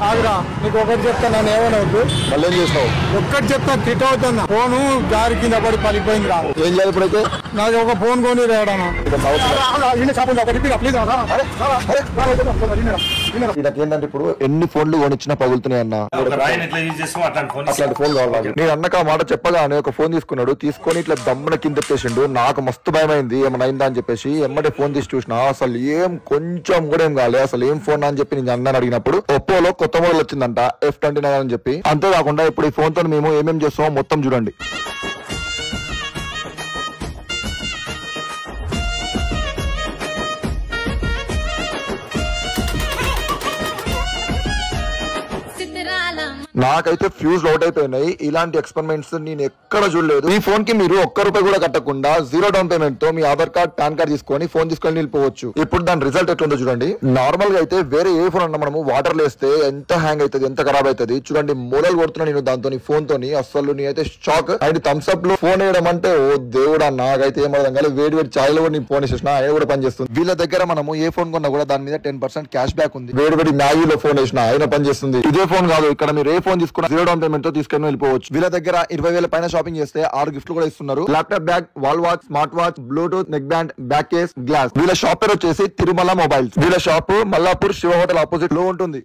ఆగురా, నీకు ఒకటి చెప్తా, నన్ను ఏమనవద్దు. మళ్ళీ ఏం చేస్తావు? ఒక్కటి చెప్తా, తిట్ అవుతున్నా. ఫోను జారి కింద పడి పలిపోయింది రా. ఏం చేయాలి ఇప్పుడైతే? నాకు ఒక ఫోన్ కొని రావడానా. ఏంటంటే ఇప్పుడు ఎన్ని ఫోన్లు కొనిచ్చినా పగులుతున్నాయి అన్న. అట్లాంటి ఫోన్ కావాలి. నేను అన్నక ఆ మాట చెప్పగానే ఒక ఫోన్ తీసుకున్నాడు, తీసుకొని ఇట్లా దమ్మున కింద ఎత్తేసిండు. నాకు మస్తు భయం అయింది ఏమైనా అయిందా అని చెప్పేసి ఎమ్మటే ఫోన్ తీసి చూసిన, అసలు ఏం కొంచెం కూడా ఏం కాలే. అసలు ఏం ఫోన్ అని చెప్పి నేను అన్నాను అడిగినప్పుడు ఒప్పోలో కొత్త మోడల్ వచ్చిందంట F29 అని చెప్పి. అంతేకాకుండా ఇప్పుడు ఈ ఫోన్ తో మేము ఏమేం చేస్తామో మొత్తం చూడండి. నాకైతే ఫ్యూజ్ అవుట్ అయిపోయినాయి. ఇలాంటి ఎక్స్పెరిమెంట్స్ నేను ఎక్కడ చూడలేదు. ఈ ఫోన్ కి మీరు ₹1 కూడా కట్టకుండా 0 డౌన్ పేమెంట్ తో మీ ఆధార్ కార్డ్, పాన్ కార్డ్ తీసుకొని ఫోన్ తీసుకొని వెళ్ళిపోవచ్చు. ఇప్పుడు దాని రిజల్ట్ ఎట్లుందో చూడండి. నార్మల్ గా అయితే వేరే ఏ ఫోన్ అన్నా మనము వాటర్ లేస్తే ఎంత హ్యాంగ్ అవుతుంది, ఎంత ఖరాబ్ అవుతుంది చూడండి. మూలలు కొడుతున్నా నేను దాంతో ఫోన్ తోని. అసలు నేనైతే షాక్. అండ్ థమ్స్ అప్ లో ఫోన్ వేయడం అంటే ఓ దేవుడా, నాకైతే ఏమర్థం కాలేదు. వేడి వేడి ఛాయలో కూడా నేను ఫోన్ వేసేసిన, ఆయన కూడా పనిచేస్తుంది. వీళ్ళ దగ్గర మనము ఏ ఫోన్ కొన్నా కూడా దాని మీద 10% క్యాష్ బ్యాక్ ఉంది. వేడి వేడి మ్యాగీలో ఫోన్ వేసిన ఆయన పనిచేస్తుంది. ఇదే ఫోన్ కాదు, ఇక్కడ మీరు ఏ ఫోన్ తీసుకున్నా 0 డౌన్ పేమెంట్ తో తీసుకొని వెళ్ళిపోవచ్చు. వీళ్ళ దగ్గర 20,000 పైన షాపింగ్ చేస్తే 6 గిఫ్ట్లు కూడా ఇస్తున్నారు. Laptop bag, wall watch, smart watch, Bluetooth, neck band, back case, glass. వీళ్ళ షాప్ పేరు వచ్చేసి తిరుమల మొబైల్స్. వీళ్ళ shop Mallapur Shiva hotel opposite లో ఉంటుంది.